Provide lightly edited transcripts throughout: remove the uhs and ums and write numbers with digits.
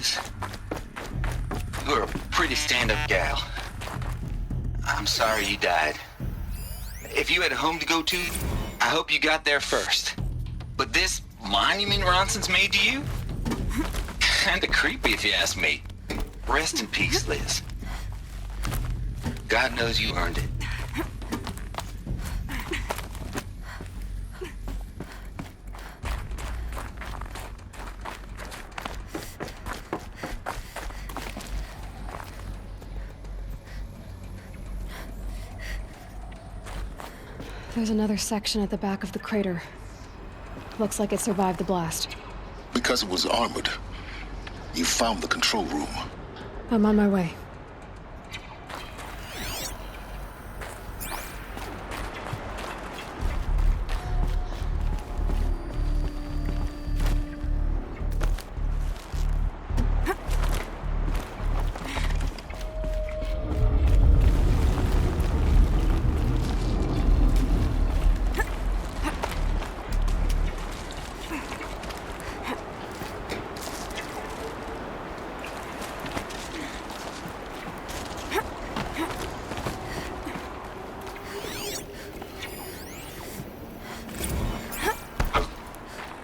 Liz. You're a pretty stand-up gal. I'm sorry you died. If you had a home to go to, I hope you got there first. But this monument Ronson's made to you? Kinda creepy if you ask me. Rest in peace, Liz. God knows you earned it. There's another section at the back of the crater. Looks like it survived the blast. Because it was armored. You found the control room. I'm on my way.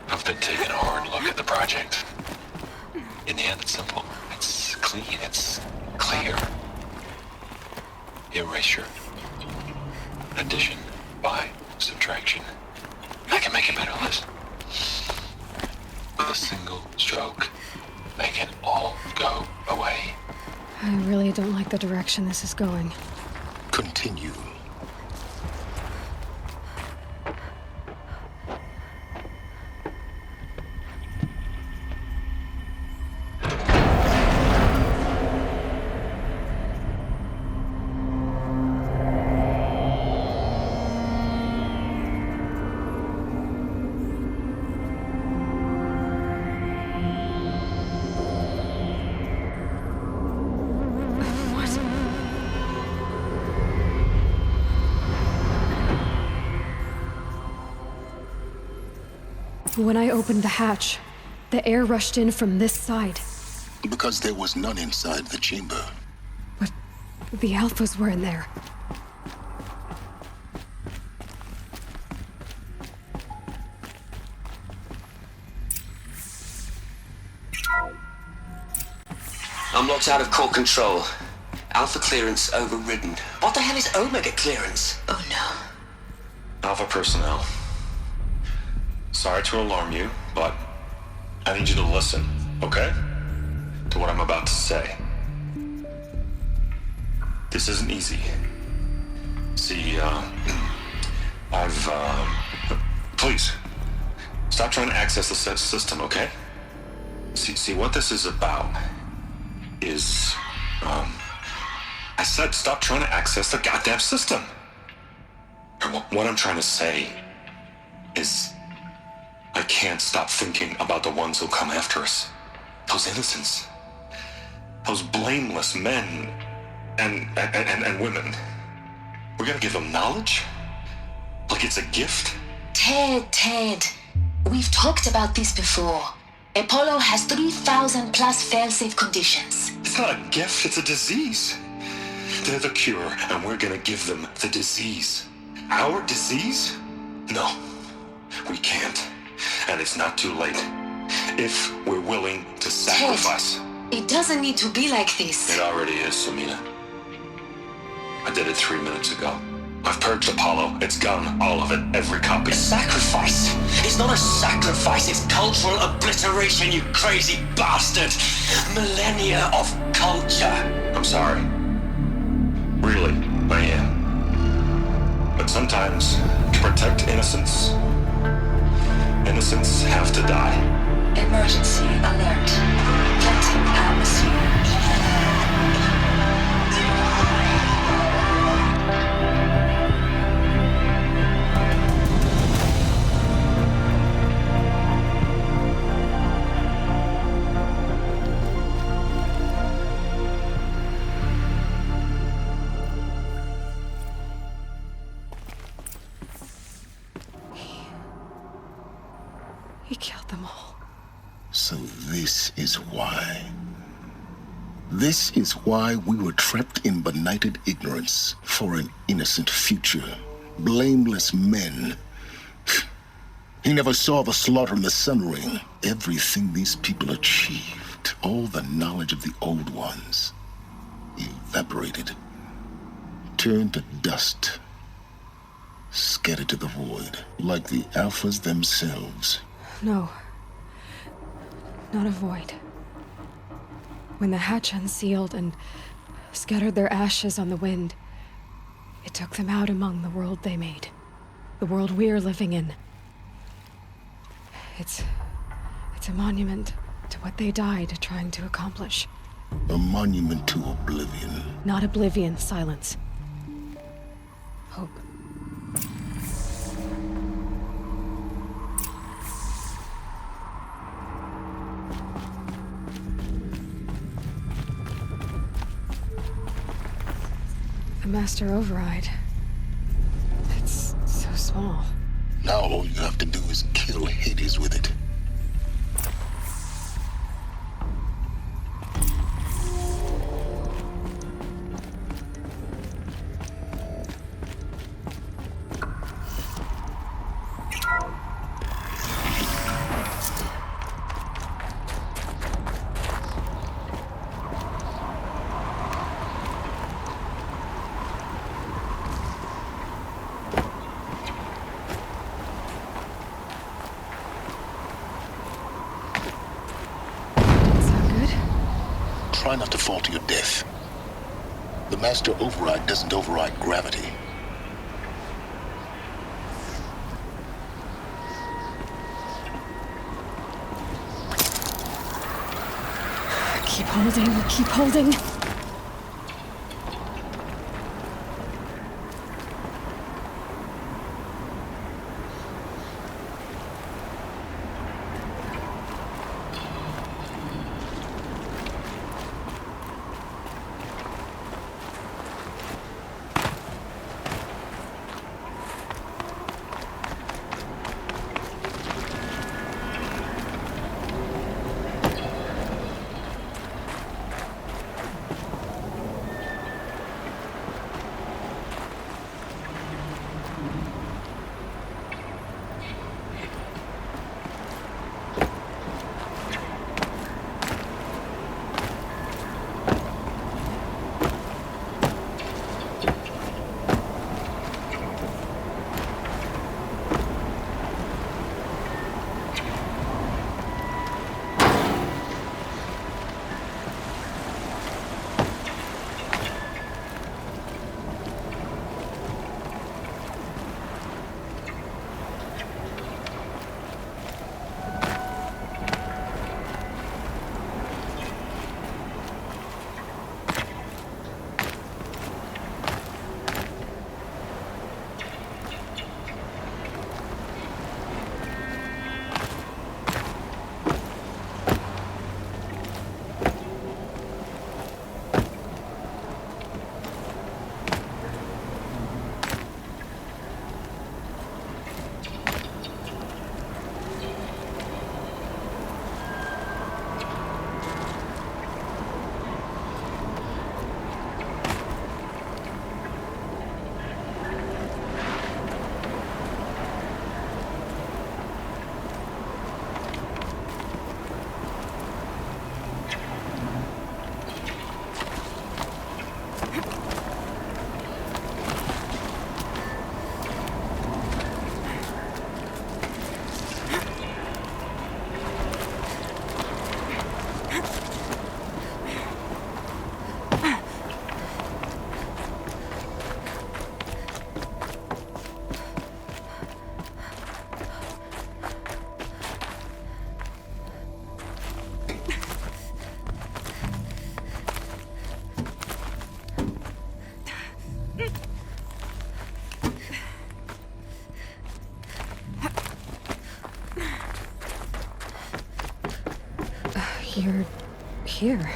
I've been taking a hard look at the project. In the end, it's simple. It's clean. It's clear. Erasure. Addition. By subtraction. I can make it better, Liz. With a single stroke, make it all go away. I really don't like the direction this is going. Continue. When I opened the hatch, the air rushed in from this side. Because there was none inside the chamber. But the Alphas were in there. I'm locked out of core control. Alpha clearance overridden. What the hell is Omega clearance? Oh no. Alpha personnel. Sorry to alarm you, but I need you to listen, okay? To what I'm about to say. This isn't easy. See, please, stop trying to access the system, okay? See, what this is about is, I said stop trying to access the goddamn system. And what I'm trying to say is, I can't stop thinking about the ones who'll come after us. Those innocents. Those blameless men and women. We're gonna give them knowledge? Like it's a gift? Ted. We've talked about this before. Apollo has 3,000 plus fail-safe conditions. It's not a gift, it's a disease. They're the cure, and we're gonna give them the disease. Our disease? No, we can't. And it's not too late. If we're willing to sacrifice. Ted, it doesn't need to be like this. It already is, Samina. I did it 3 minutes ago. I've purged Apollo. It's gone. All of it. Every copy. A sacrifice? It's not a sacrifice, it's cultural obliteration, you crazy bastard! Millennia of culture! I'm sorry. Really, I am. But sometimes, to protect innocence have to die. Emergency alert. Detecting atmosphere. He killed them all. So this is why. This is why we were trapped in benighted ignorance for an innocent future. Blameless men. He never saw the slaughter in the Sun Ring. Everything these people achieved, all the knowledge of the Old Ones, evaporated, turned to dust, scattered to the void, like the Alphas themselves. No. Not a void. When the hatch unsealed and scattered their ashes on the wind, it took them out among the world they made. The world we're living in. It's a monument to what they died trying to accomplish. A monument to oblivion. Not oblivion, silence. Hope. The Master Override. It's so small. Now all you have to do is kill Hades with it. Try not to fall to your death. The Master Override doesn't override gravity. Keep holding, keep holding. You're here.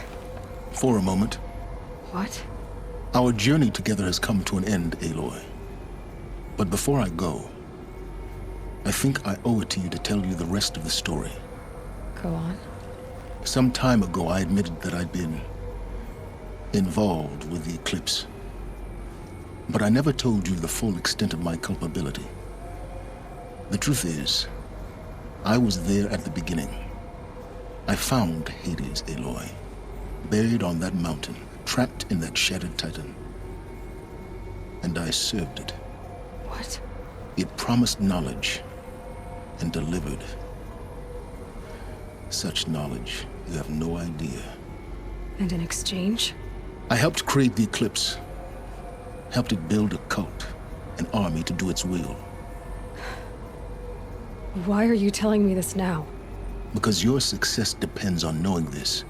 For a moment. What? Our journey together has come to an end, Aloy. But before I go, I think I owe it to you to tell you the rest of the story. Go on. Some time ago, I admitted that I'd been involved with the eclipse. But I never told you the full extent of my culpability. The truth is, I was there at the beginning. I found Hades, Aloy, buried on that mountain, trapped in that shattered titan. And I served it. What? It promised knowledge and delivered. Such knowledge, you have no idea. And in exchange? I helped create the Eclipse. Helped it build a cult, an army to do its will. Why are you telling me this now? Because your success depends on knowing this.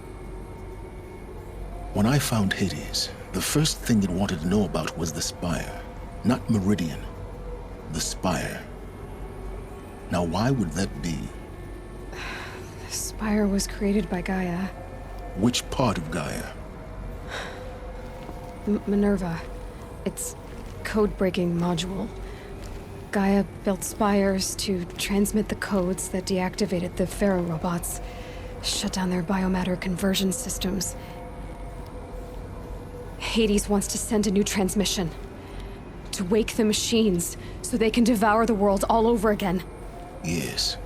When I found Hades, the first thing it wanted to know about was the Spire. Not Meridian. The Spire. Now why would that be? The Spire was created by Gaia. Which part of Gaia? Minerva. Its code-breaking module. Gaia built spires to transmit the codes that deactivated the Pharaoh robots, shut down their biomatter conversion systems. Hades wants to send a new transmission. To wake the machines, so they can devour the world all over again. Yes.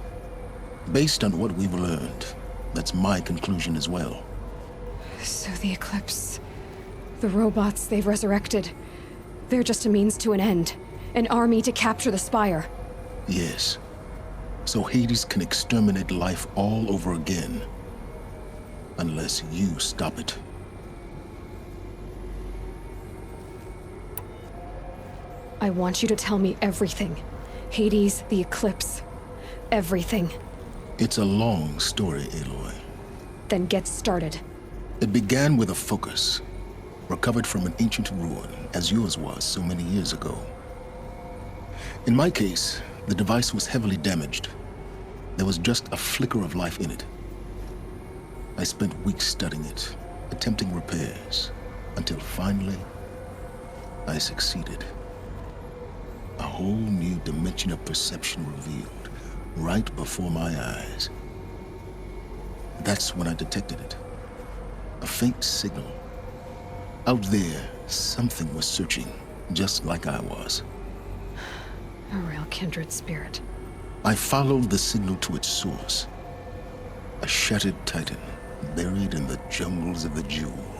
Based on what we've learned, that's my conclusion as well. So the Eclipse... the robots they've resurrected... they're just a means to an end. An army to capture the Spire. Yes. So Hades can exterminate life all over again. Unless you stop it. I want you to tell me everything. Hades, the Eclipse. Everything. It's a long story, Aloy. Then get started. It began with a focus. Recovered from an ancient ruin, as yours was so many years ago. In my case, the device was heavily damaged. There was just a flicker of life in it. I spent weeks studying it, attempting repairs, until finally, I succeeded. A whole new dimension of perception revealed, right before my eyes. That's when I detected it. A faint signal. Out there, something was searching, just like I was. A real kindred spirit. I followed the signal to its source. A shattered titan, buried in the jungles of the Jewel.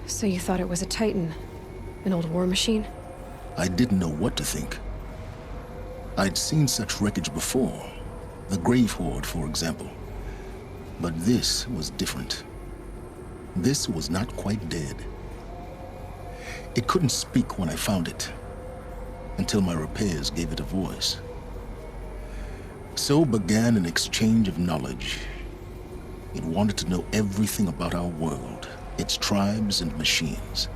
So you thought it was a Titan? An old war machine? I didn't know what to think. I'd seen such wreckage before. The Grave Horde, for example. But this was different. This was not quite dead. It couldn't speak when I found it, until my repairs gave it a voice. So began an exchange of knowledge. It wanted to know everything about our world, its tribes and machines.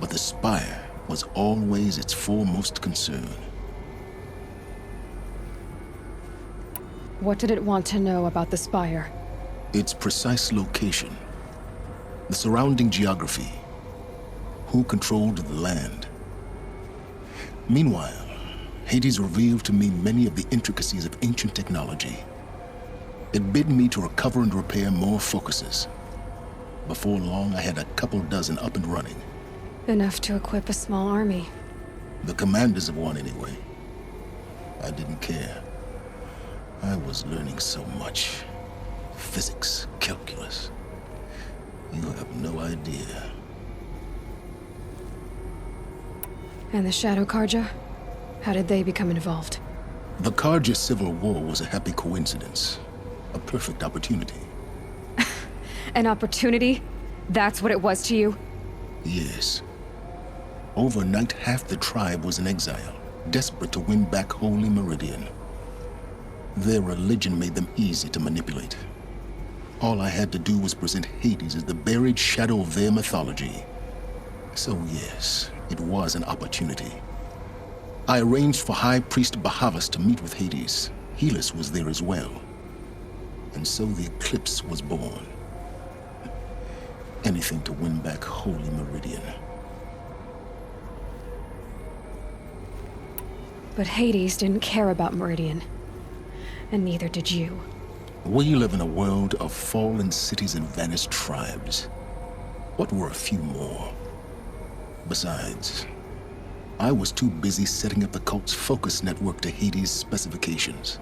But the Spire was always its foremost concern. What did it want to know about the Spire? Its precise location, the surrounding geography, who controlled the land. Meanwhile, Hades revealed to me many of the intricacies of ancient technology. It bid me to recover and repair more focuses. Before long, I had a couple dozen up and running. Enough to equip a small army. The commanders of one, anyway. I didn't care. I was learning so much. Physics, calculus. You have no idea. And the Shadow Carja? How did they become involved? The Carja Civil War was a happy coincidence. A perfect opportunity. An opportunity? That's what it was to you? Yes. Overnight, half the tribe was in exile, desperate to win back Holy Meridian. Their religion made them easy to manipulate. All I had to do was present Hades as the buried shadow of their mythology, So yes, it was an opportunity. I arranged for High Priest Bahavas to meet with Hades. Helis was there as well. And so the Eclipse was born. Anything to win back Holy Meridian. But Hades didn't care about Meridian. And neither did you. We live in a world of fallen cities and vanished tribes. What were a few more? Besides, I was too busy setting up the cult's focus network to Hades' specifications.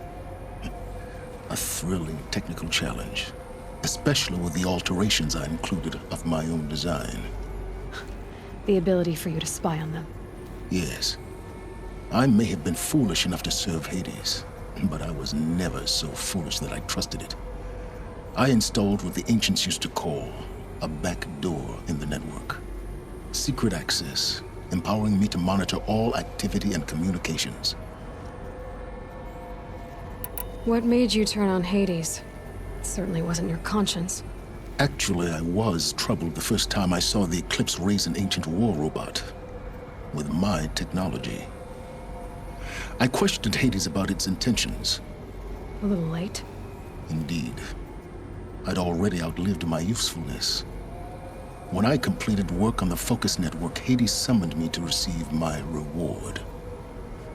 A thrilling technical challenge, especially with the alterations I included of my own design. The ability for you to spy on them. Yes, I may have been foolish enough to serve Hades, but I was never so foolish that I trusted it. I installed what the ancients used to call a back door in the network. Secret access, empowering me to monitor all activity and communications. What made you turn on Hades? It certainly wasn't your conscience. Actually, I was troubled the first time I saw the Eclipse raise an ancient war robot with my technology. I questioned Hades about its intentions. A little late. Indeed. I'd already outlived my usefulness. When I completed work on the Focus Network, Hades summoned me to receive my reward.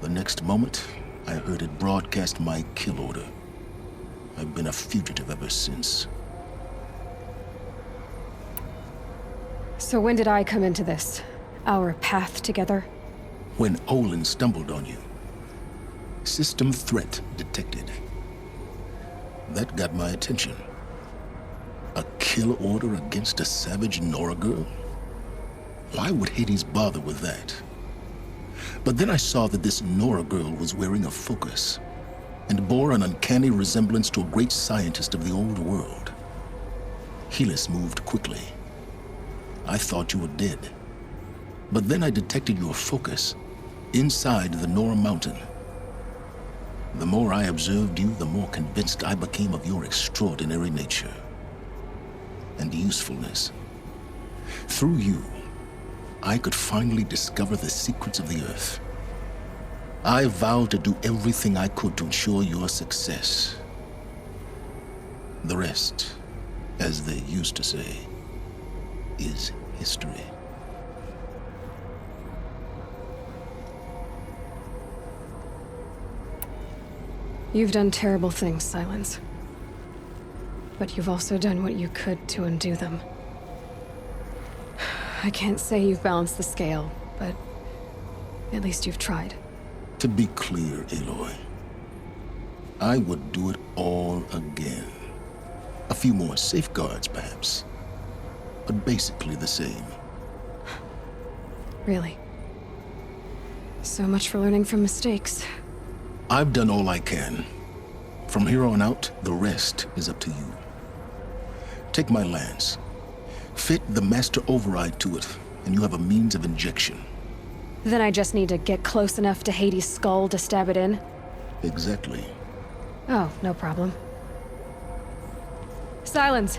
The next moment, I heard it broadcast my kill order. I've been a fugitive ever since. So when did I come into this? Our path together? When Olin stumbled on you. System threat detected. That got my attention. A kill order against a savage Nora girl? Why would Hades bother with that? But then I saw that this Nora girl was wearing a focus and bore an uncanny resemblance to a great scientist of the old world. Helis moved quickly. I thought you were dead. But then I detected your focus inside the Nora mountain. The more I observed you, the more convinced I became of your extraordinary nature and usefulness. Through you, I could finally discover the secrets of the Earth. I vowed to do everything I could to ensure your success. The rest, as they used to say, is history. You've done terrible things, Silence. But you've also done what you could to undo them. I can't say you've balanced the scale, but at least you've tried. To be clear, Aloy, I would do it all again. A few more safeguards, perhaps, but basically the same. Really? So much for learning from mistakes. I've done all I can. From here on out, the rest is up to you. Take my lance. Fit the Master Override to it, and you have a means of injection. Then I just need to get close enough to Hades' skull to stab it in? Exactly. Oh, no problem. Silence!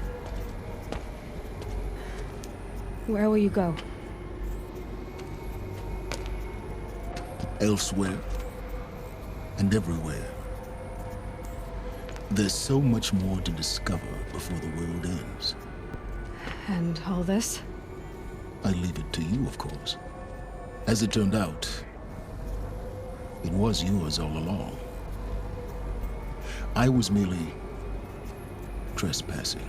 Where will you go? Elsewhere. And everywhere. There's so much more to discover before the world ends. And all this? I leave it to you, of course. As it turned out, it was yours all along. I was merely trespassing.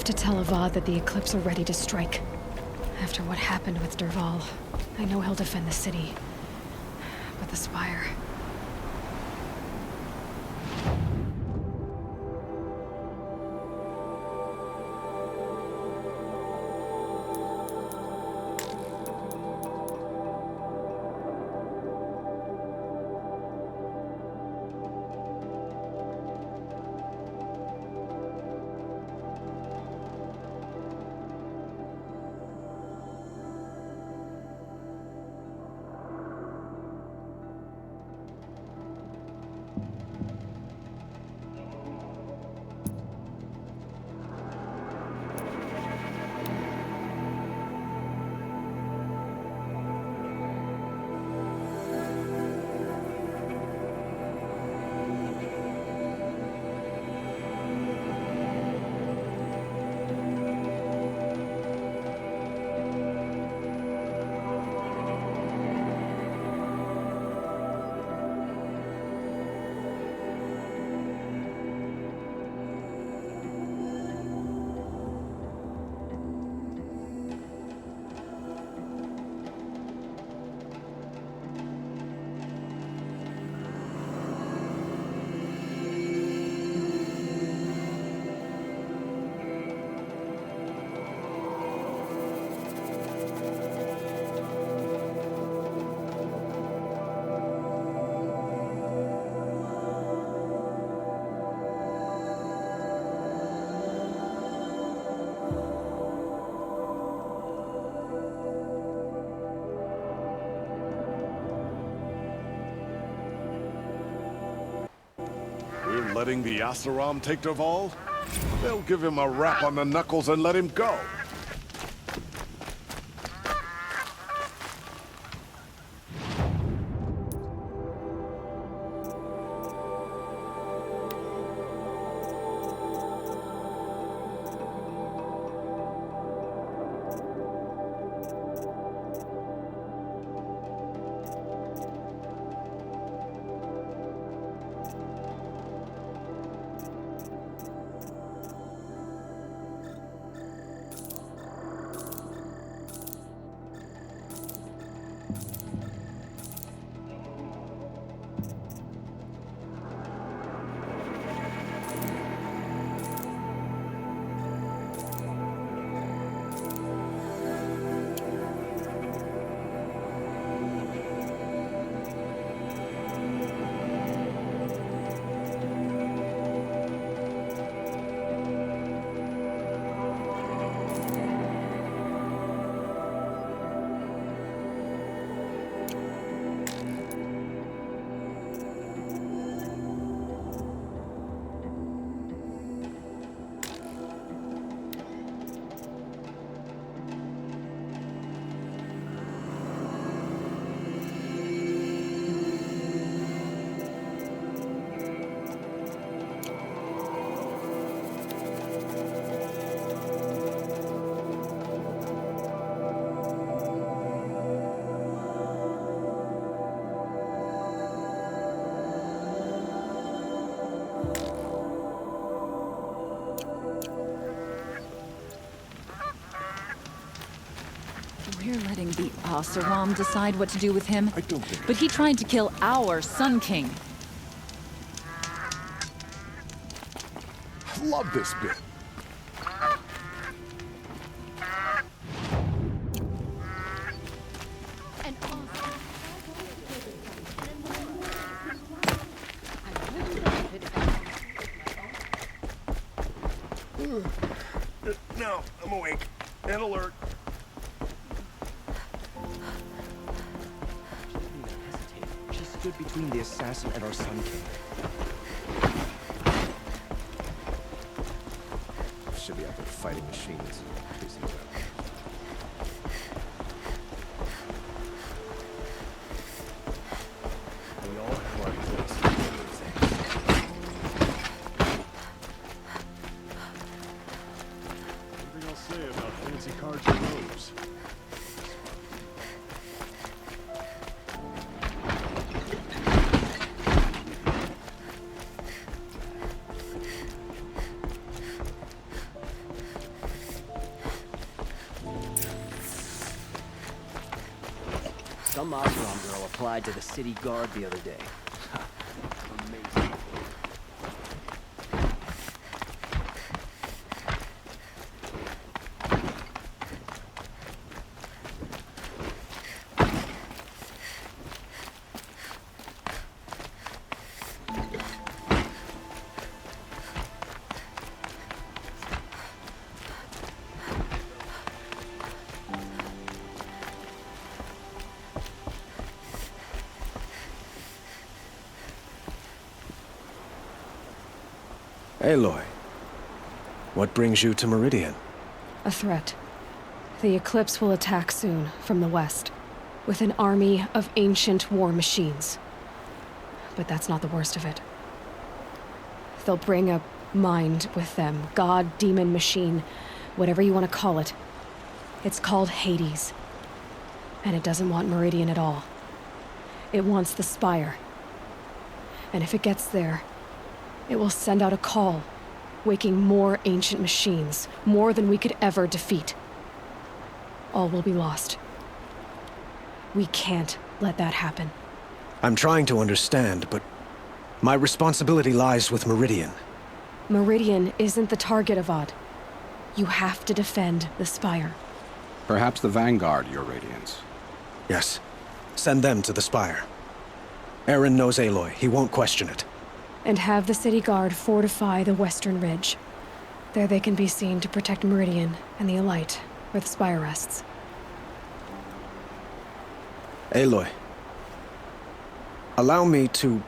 have to tell Avad that the Eclipse are ready to strike. After what happened with Derval, I know he'll defend the city. But the Spire... We're letting the Asaram take Derval? They'll give him a rap on the knuckles and let him go. We're letting the Asaram decide what to do with him. I don't think... But he tried to kill our Sun King. I love this bit. No, I'm awake and alert. She stood between the assassin and our Sun King. Should be out there fighting machines. Please think about it. We all have our place in things. Nothing I'll say about fancy cards and robes. Some Oseram girl applied to the city guard the other day. Amazing. Aloy, what brings you to Meridian? A threat. The Eclipse will attack soon, from the west, with an army of ancient war machines. But that's not the worst of it. They'll bring a mind with them, god, demon, machine, whatever you want to call it. It's called Hades. And it doesn't want Meridian at all. It wants the Spire. And if it gets there, it will send out a call, waking more ancient machines, more than we could ever defeat. All will be lost. We can't let that happen. I'm trying to understand, but my responsibility lies with Meridian. Meridian isn't the target, Avad. You have to defend the Spire. Perhaps the Vanguard, Your Radiance. Yes. Send them to the Spire. Eren knows Aloy. He won't question it. And have the city guard fortify the western ridge. There they can be seen to protect Meridian and the Elite, where the Spire rests. Aloy, allow me to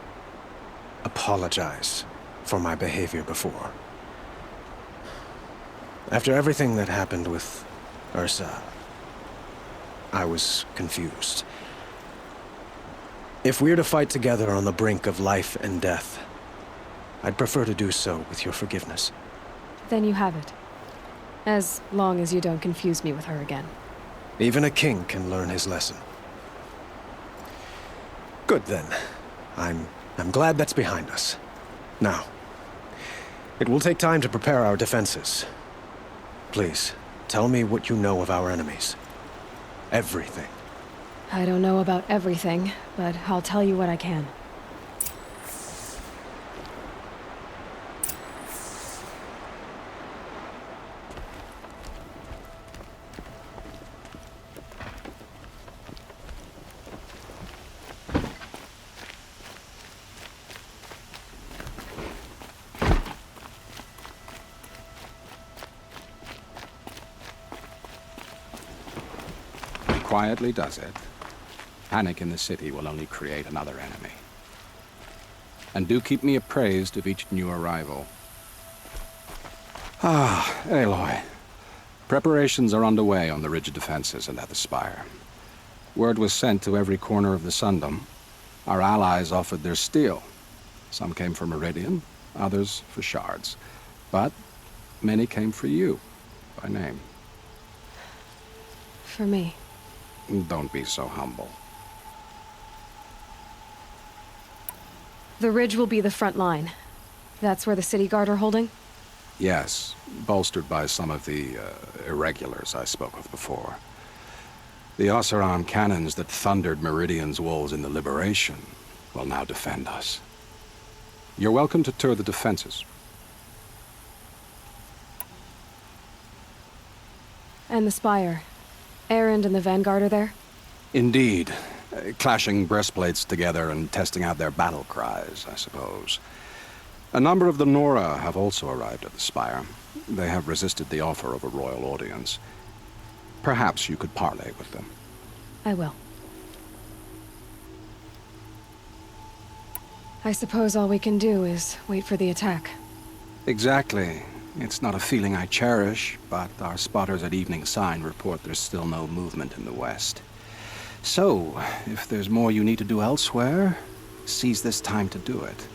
apologize for my behavior before. After everything that happened with Ursa, I was confused. If we're to fight together on the brink of life and death, I'd prefer to do so with your forgiveness. Then you have it. As long as you don't confuse me with her again. Even a king can learn his lesson. Good then. I'm glad that's behind us. Now, it will take time to prepare our defenses. Please, tell me what you know of our enemies. Everything. I don't know about everything, but I'll tell you what I can. Quietly does it. Panic in the city will only create another enemy. And do keep me appraised of each new arrival. Ah, Aloy. Preparations are underway on the ridge defenses and at the Spire. Word was sent to every corner of the Sundom. Our allies offered their steel. Some came for Meridian, others for shards. But many came for you, by name. For me. Don't be so humble. The ridge will be the front line. That's where the city guard are holding? Yes, bolstered by some of the irregulars I spoke of before. The Oseram cannons that thundered Meridian's walls in the Liberation will now defend us. You're welcome to tour the defenses. And the Spire. Erend and the Vanguard are there? Indeed. Clashing breastplates together and testing out their battle cries, I suppose. A number of the Nora have also arrived at the Spire. They have resisted the offer of a royal audience. Perhaps you could parley with them. I will. I suppose all we can do is wait for the attack. Exactly. It's not a feeling I cherish, but our spotters at Evening Sign report there's still no movement in the west. So, if there's more you need to do elsewhere, seize this time to do it.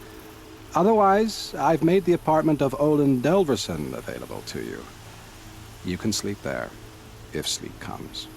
Otherwise, I've made the apartment of Olin Delverson available to you. You can sleep there, if sleep comes.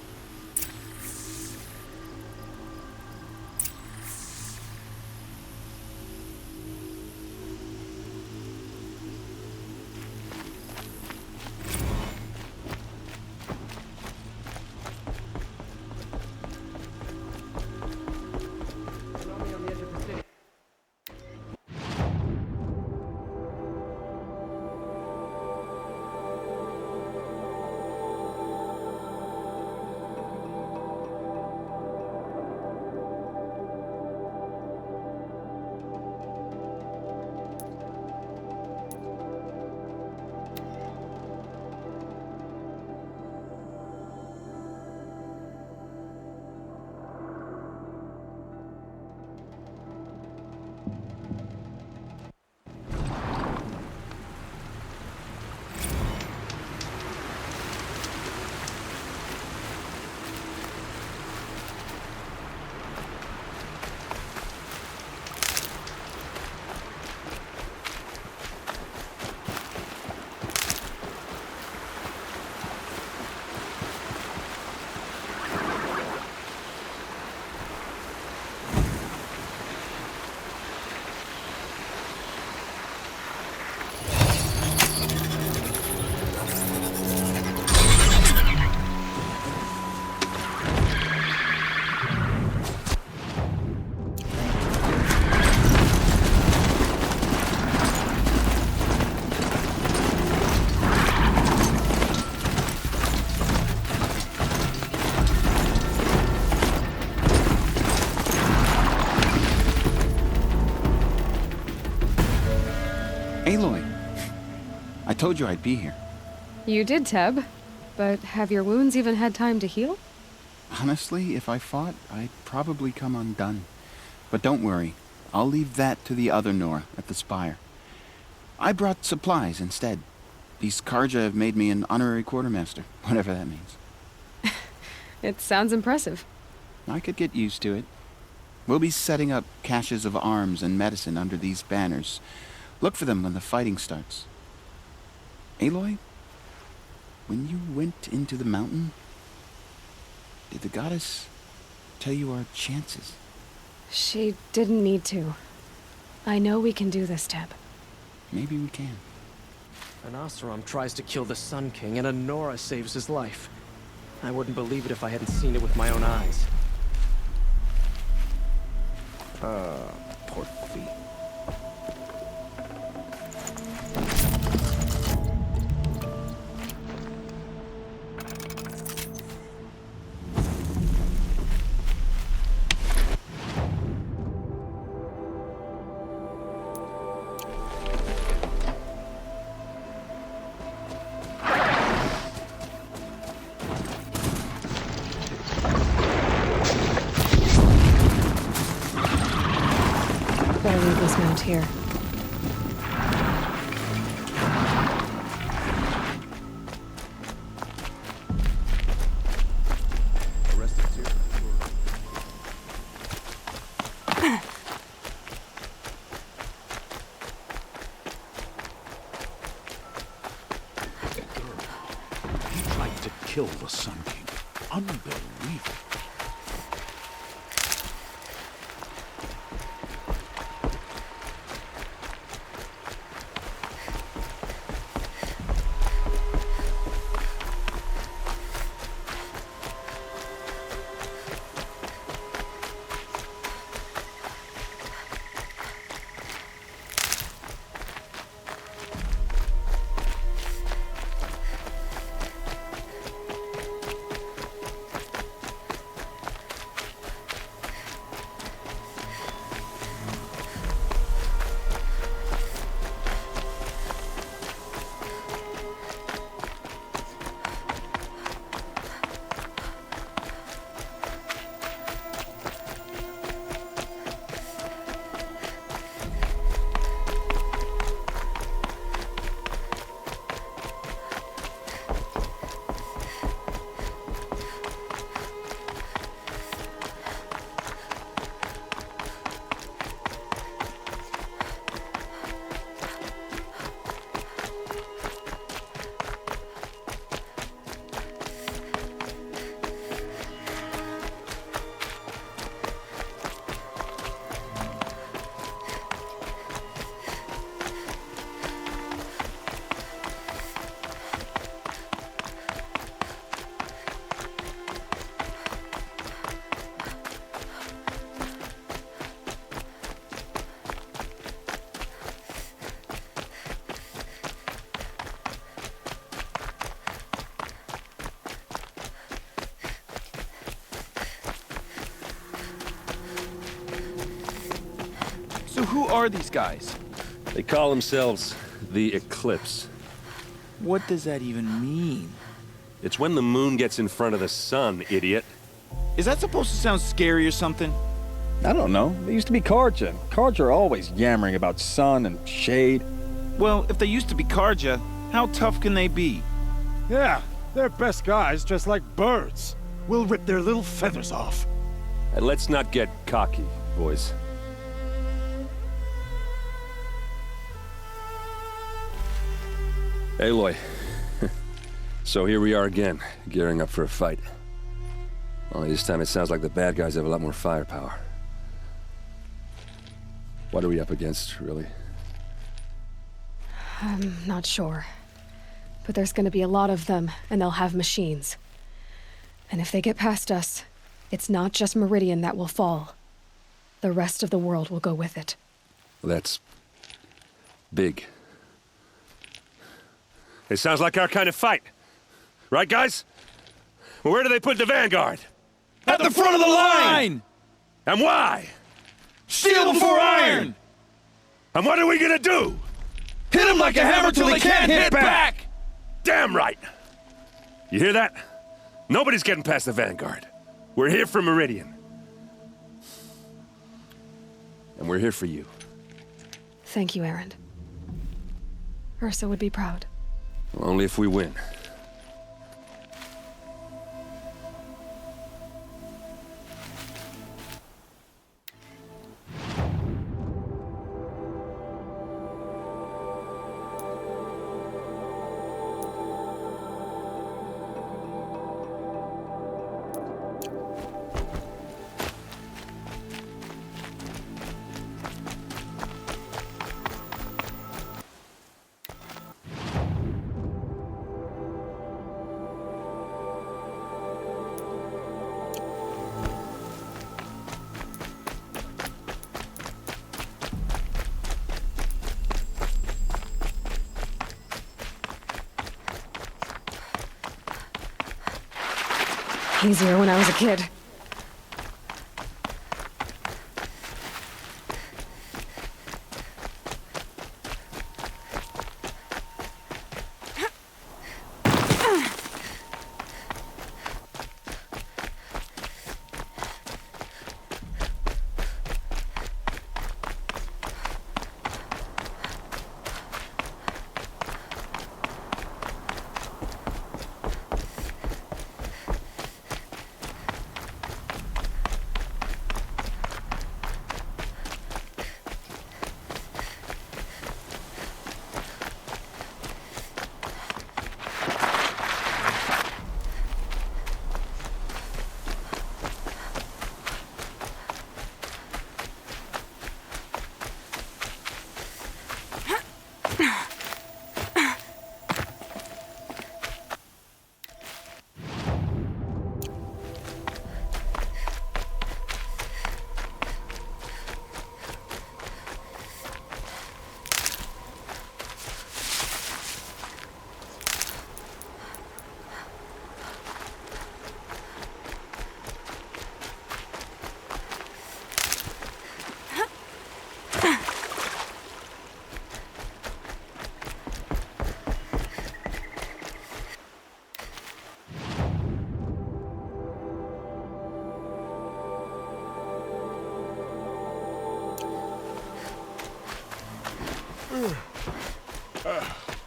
told you I'd be here. You did, Teb. But have your wounds even had time to heal? Honestly, if I fought, I'd probably come undone. But don't worry. I'll leave that to the other Nora at the Spire. I brought supplies instead. These Karja have made me an honorary quartermaster, whatever that means. It sounds impressive. I could get used to it. We'll be setting up caches of arms and medicine under these banners. Look for them when the fighting starts. Aloy, when you went into the mountain, did the goddess tell you our chances? She didn't need to. I know we can do this, Teb. Maybe we can. An Oseram tries to kill the Sun King, and a Nora saves his life. I wouldn't believe it if I hadn't seen it with my own eyes. Pork feet. Better leave this mount here. He tried to kill the Sun King. Unbelievable. So who are these guys? They call themselves the Eclipse. What does that even mean? It's when the moon gets in front of the sun, idiot. Is that supposed to sound scary or something? I don't know. They used to be Karja. Karja are always yammering about sun and shade. Well, if they used to be Karja, how tough can they be? Yeah, they're best guys dressed like birds. We'll rip their little feathers off. And let's not get cocky, boys. Aloy. So here we are again, gearing up for a fight. Only this time it sounds like the bad guys have a lot more firepower. What are we up against, really? I'm not sure. But there's gonna be a lot of them, and they'll have machines. And if they get past us, it's not just Meridian that will fall. The rest of the world will go with it. Well, that's big. It sounds like our kind of fight. Right, guys? Well, where do they put the Vanguard? At the front of the line! And why? Steel before iron! And what are we gonna do? Hit him like a hammer till he can't hit back! Damn right! You hear that? Nobody's getting past the Vanguard. We're here for Meridian. And we're here for you. Thank you, Erend. Ursa would be proud. Well, only if we win. Easier when I was a kid.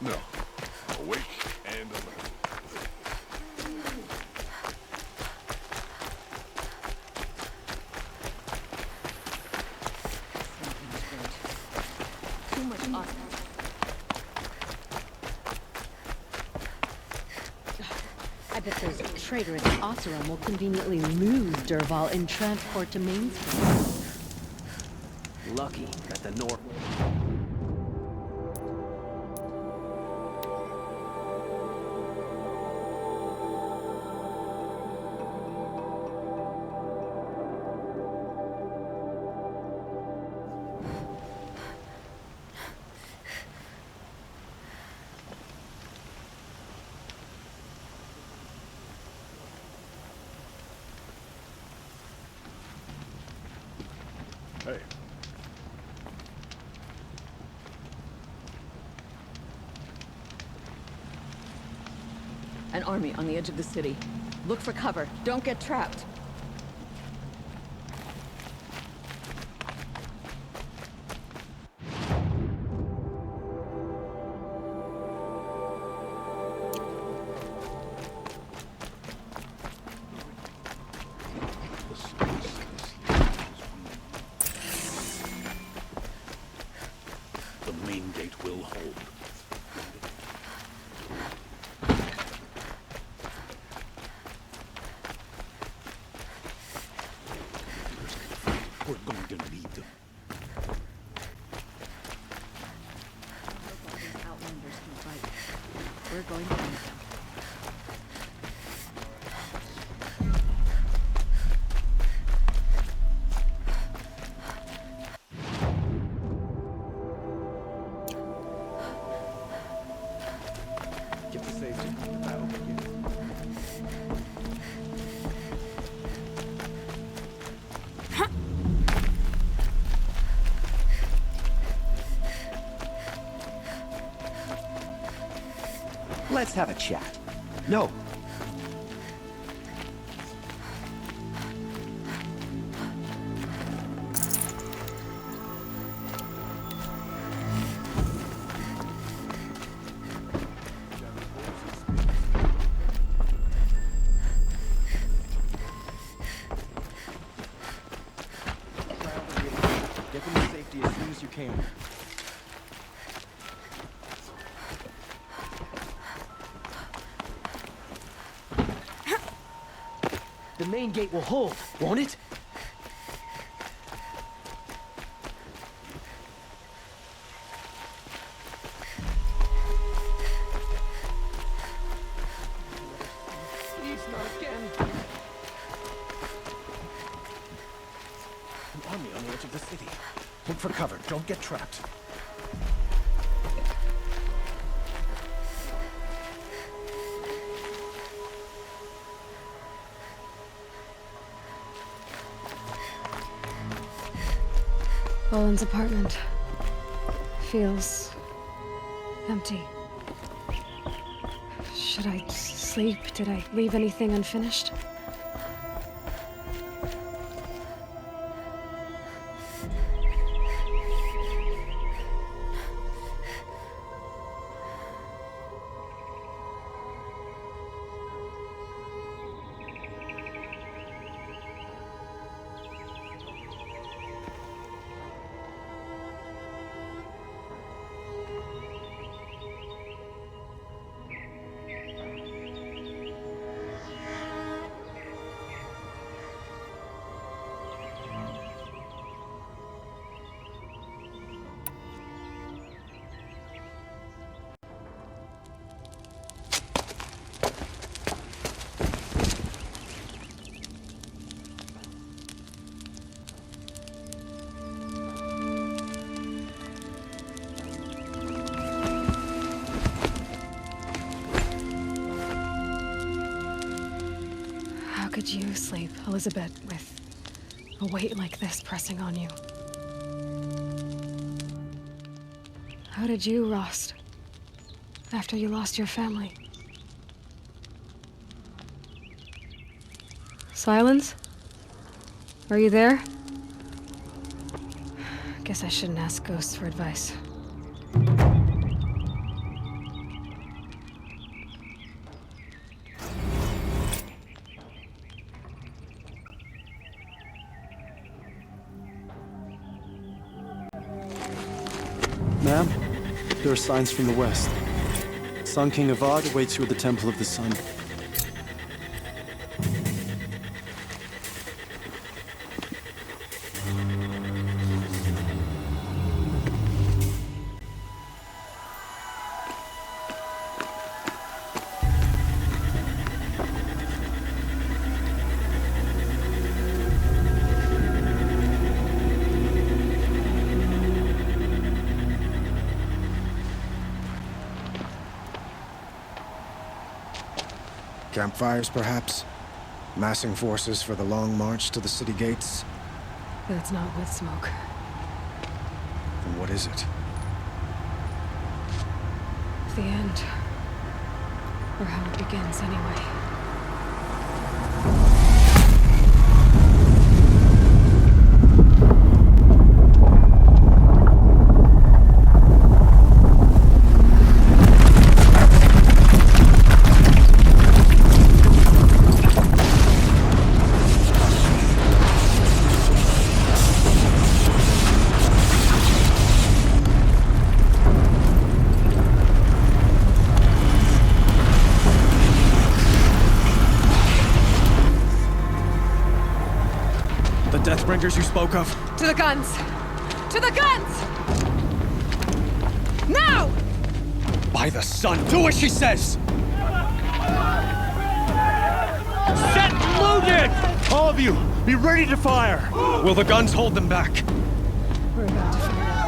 No. Awake and alert. Too much Oseram. I bet those traitorous Oseram will conveniently lose Dervahl in transport to Mainspring. Lucky that the North... Hey. An army on the edge of the city. Look for cover. Don't get trapped. The main gate will hold. We're going to need them. Outlanders can fight. We're going to need them. Get to safety. The battle begins. Let's have a chat. No. Get them to safety as soon as you can. The main gate will hold, won't it? Please, not again. An army on the edge of the city. Look for cover. Don't get trapped. Owen's apartment feels empty. Should I sleep? Did I leave anything unfinished? How could you sleep, Elizabeth, with a weight like this pressing on you? How did you, Rost, after you lost your family? Silence? Are you there? Guess I shouldn't ask ghosts for advice. Ma'am, there are signs from the west. Sun King Avad awaits you at the Temple of the Sun. Campfires, perhaps? Massing forces for the long march to the city gates? But it's not with smoke. Then what is it? The end. Or how it begins, anyway. Deathbringers you spoke of? To the guns! To the guns! Now! By the sun, do as she says! Set loaded! All of you, be ready to fire! Will the guns hold them back? We're about to figure it out.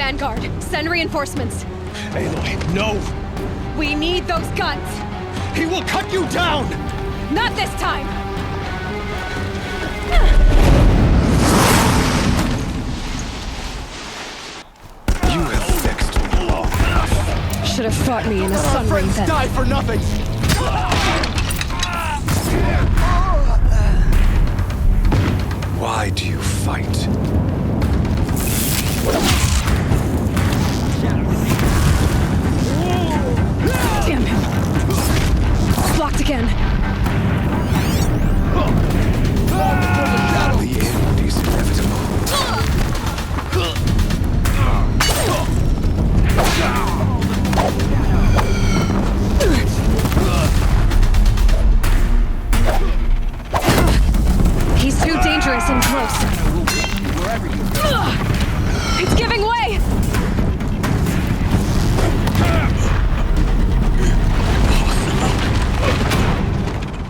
Vanguard. Send reinforcements. Aloy, no! We need those guns. He will cut you down! Not this time! You have vexed me long enough. Should have fought me in a sun ring then. Die for nothing! Why do you fight? Damn him! Blocked again. The end is inevitable. He's too dangerous and close. It's giving way!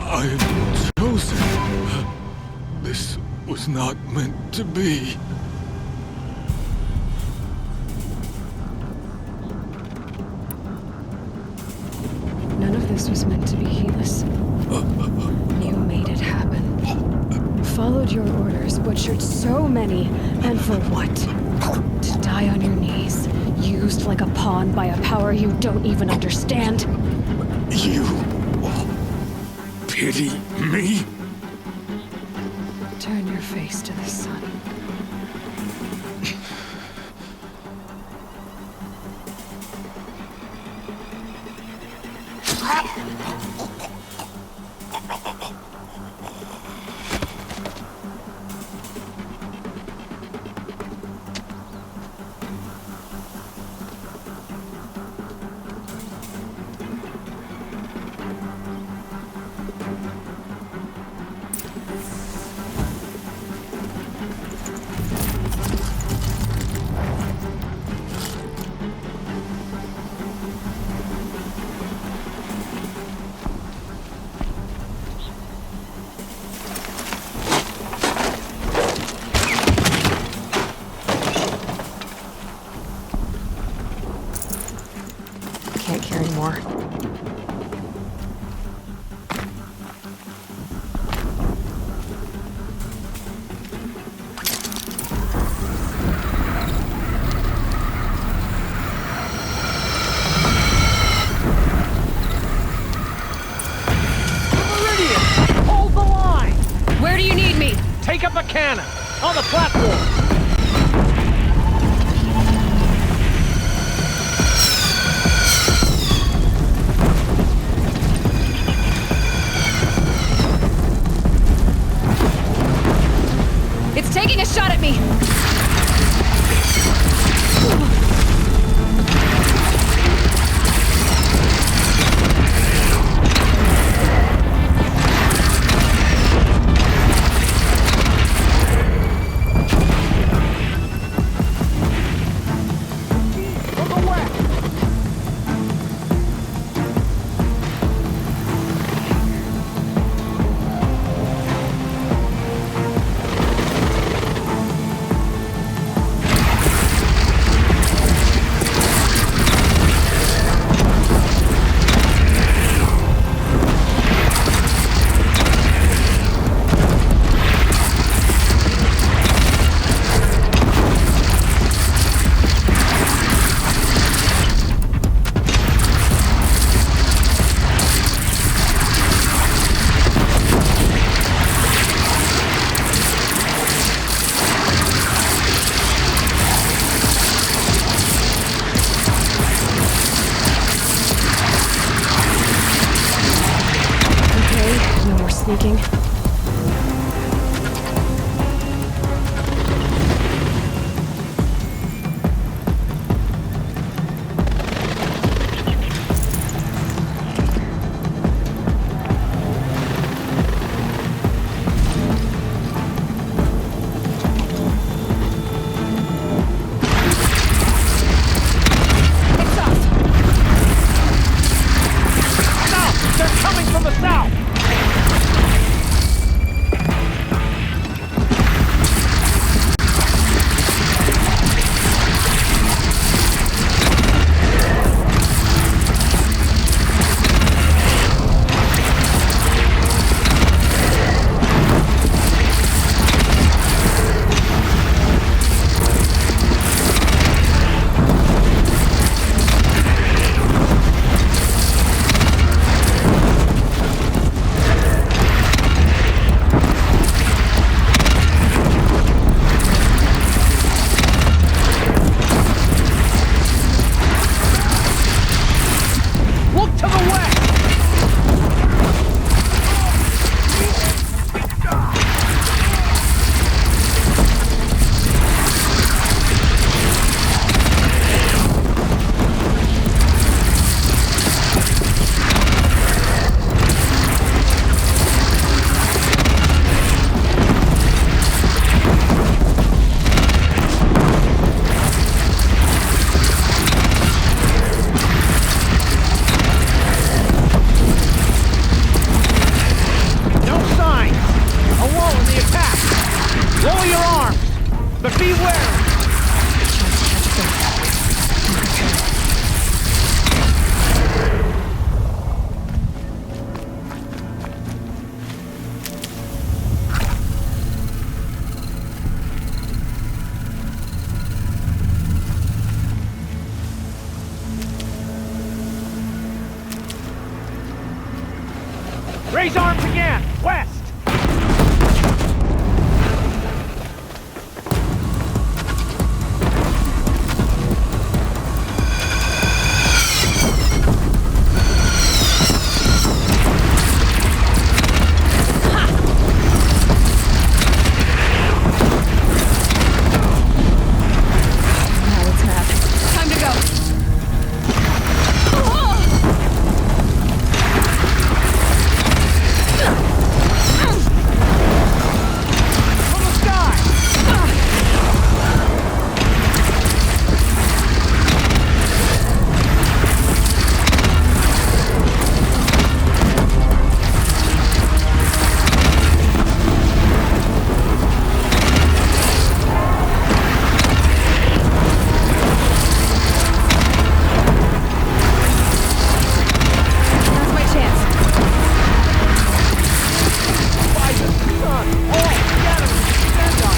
I am chosen. This was not meant to be. None of this was meant to be, Helis. You made it happen. Followed your orders, butchered so many, and for what? To die on your knees, used like a pawn by a power you don't even understand. You pity me? Turn your face to the sun. Can't carry more. Hold the line! Where do you need me? Take up a cannon! On the platform! It's taking a shot at me! Sneaking. They're coming from the south! Raise arms again! West! Now it's map. Time to go. Now's my chance. Bison, Sun, all together! Stand on!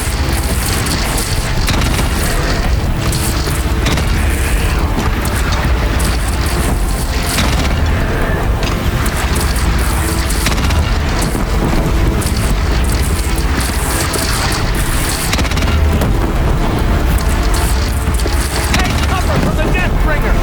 Take cover from the Deathbringer!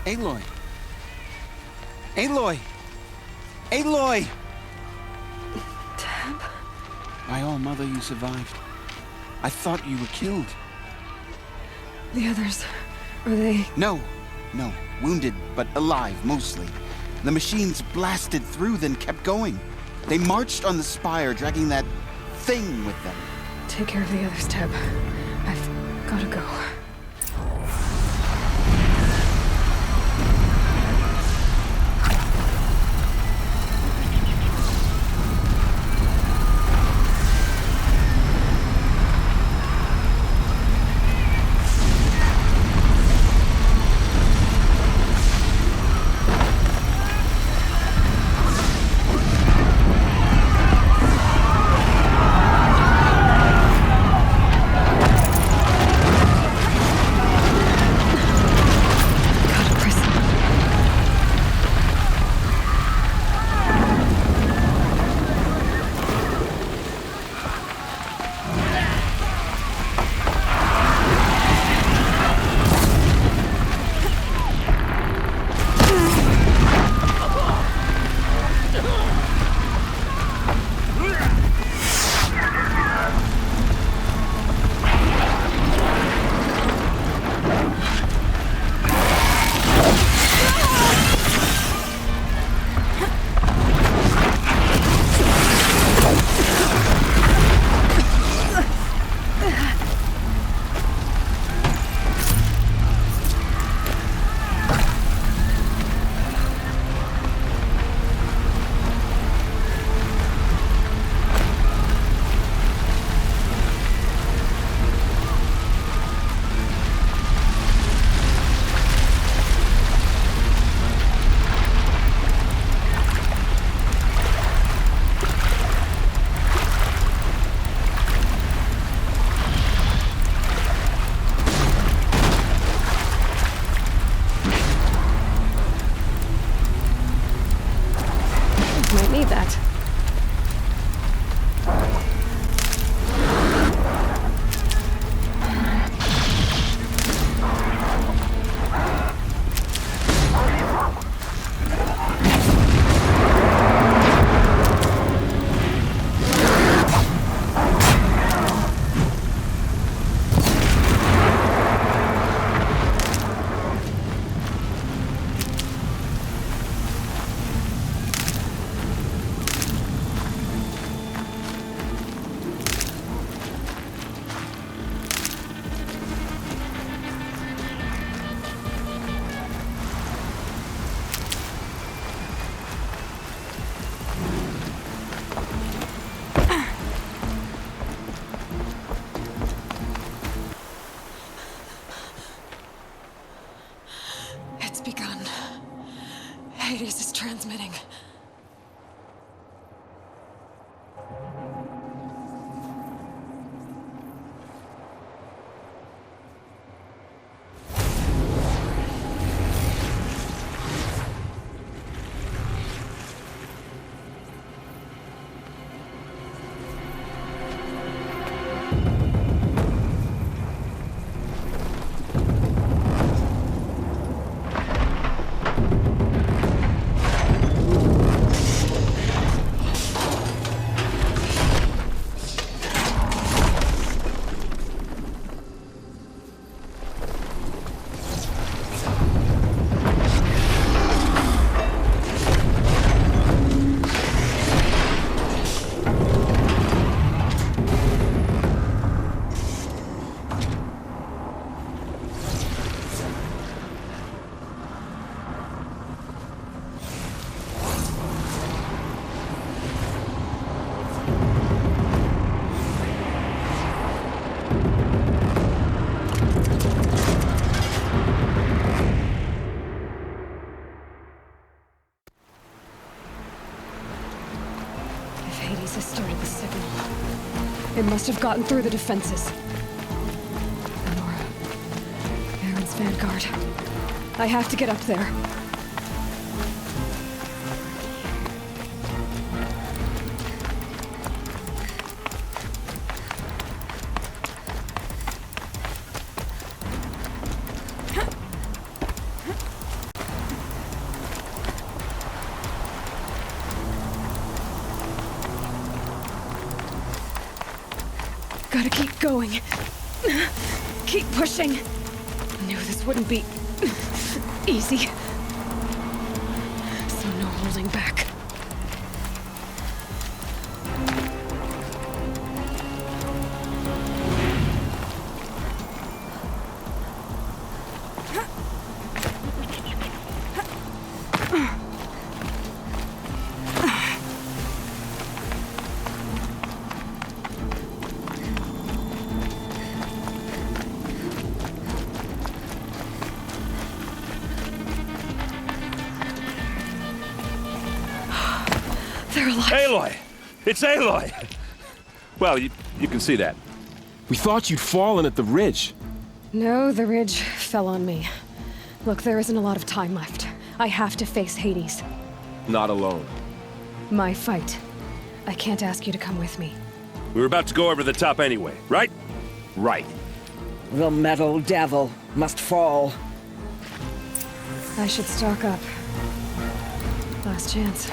Aloy! Aloy! Aloy! Teb? My all mother, you survived. I thought you were killed. The others, are they... No. Wounded, but alive, mostly. The machines blasted through, then kept going. They marched on the spire, dragging that thing with them. Take care of the others, Teb. I've gotta go. It must have gotten through the defenses. Nora. Aaron's vanguard. I have to get up there. Gotta keep going. Keep pushing. Knew this wouldn't be easy. So no holding back. Aloy! It's Aloy! Well, you can see that. We thought you'd fallen at the ridge. No, the ridge fell on me. Look, there isn't a lot of time left. I have to face Hades. Not alone. My fight. I can't ask you to come with me. We were about to go over the top anyway, right? Right. The metal devil must fall. I should stock up. Last chance.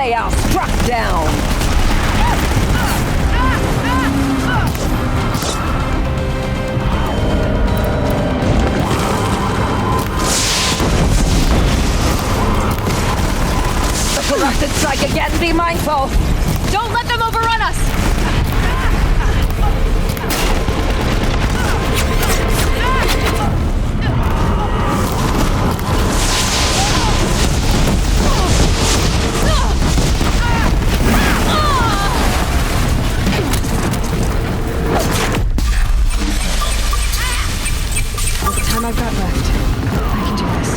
They are struck down! The corrupted strike again, be mindful! Don't let them overrun us! All the time I've got left, I can do this.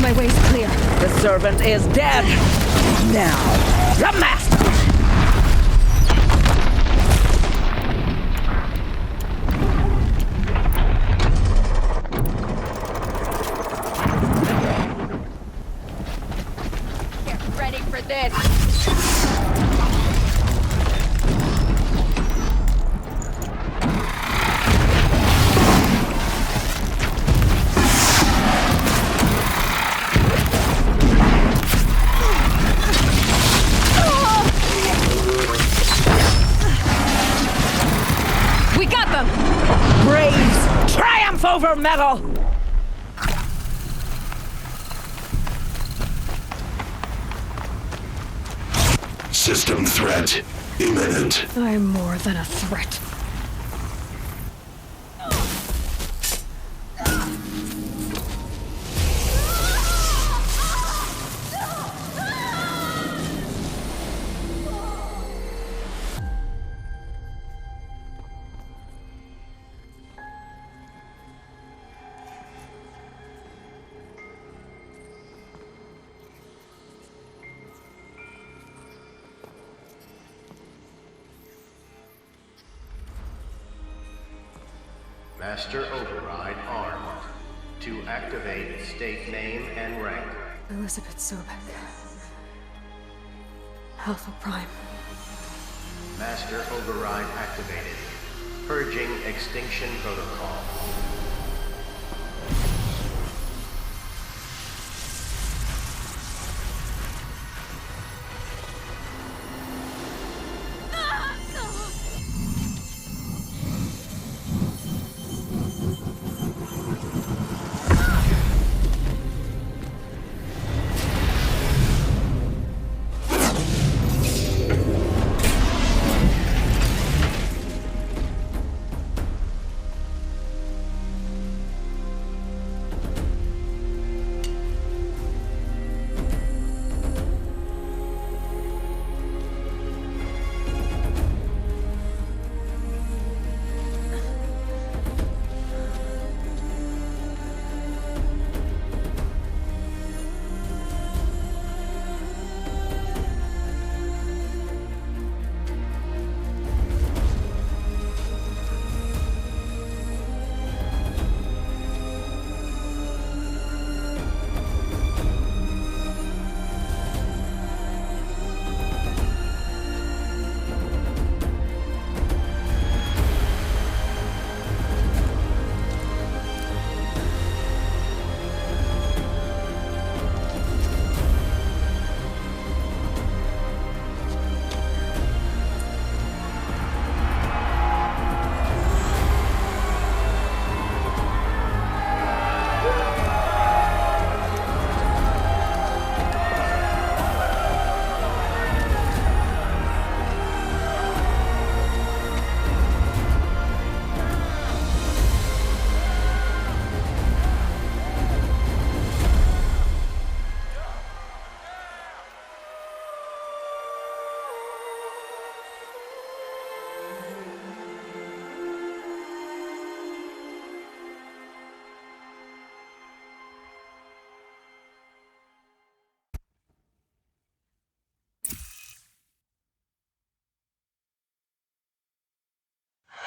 My way's clear. The servant is dead! Now, the master! Get ready for this! We got them! Braves triumph over metal! System threat imminent. I'm more than a threat. Master Override armed. To activate, state name and rank. Elizabeth Sobek. Alpha Prime. Master Override activated. Purging Extinction Protocol.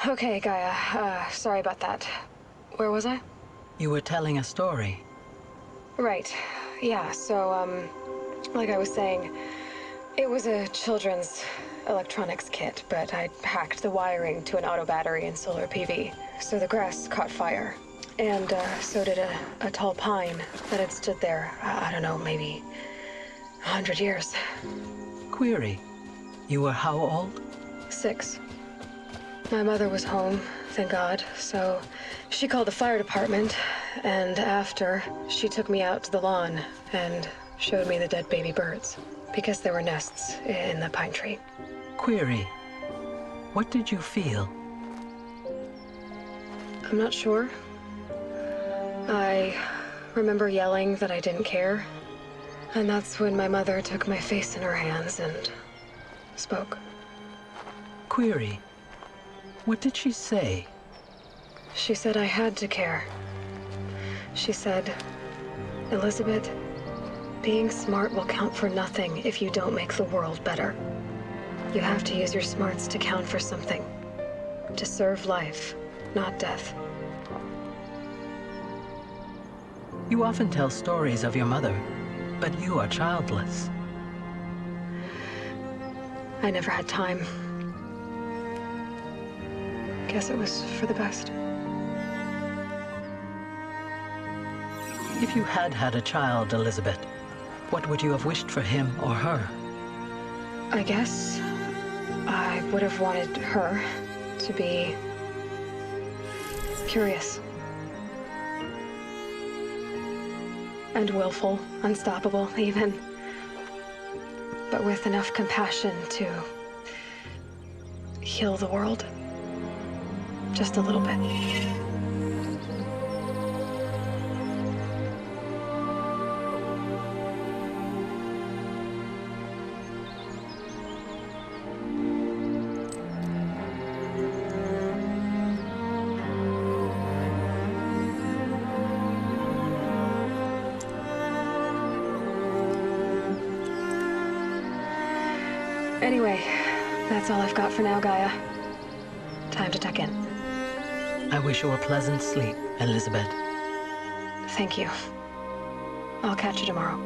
Okay, Gaia. Sorry about that. Where was I? You were telling a story. Right. Yeah, so, like I was saying, It was a children's electronics kit, but I'd hacked the wiring to an auto battery and solar PV. So the grass caught fire. And so did a tall pine that had stood there, I don't know, maybe 100 years. Query, you were how old? 6. My mother was home, thank God, so she called the fire department, and after, she took me out to the lawn and showed me the dead baby birds, because there were nests in the pine tree. Query, what did you feel? I'm not sure. I remember yelling that I didn't care, and that's when my mother took my face in her hands and spoke. Query, what did she say? She said I had to care. She said, Elizabeth, being smart will count for nothing if you don't make the world better. You have to use your smarts to count for something. To serve life, not death. You often tell stories of your mother, but you are childless. I never had time. Guess it was for the best. If you had had a child, Elizabeth, what would you have wished for him or her? I guess I would have wanted her to be curious. And willful, unstoppable, even. But with enough compassion to heal the world. Just a little bit. Anyway, that's all I've got for now, Gaia. Time to tuck in. I wish you a pleasant sleep, Elizabeth. Thank you. I'll catch you tomorrow.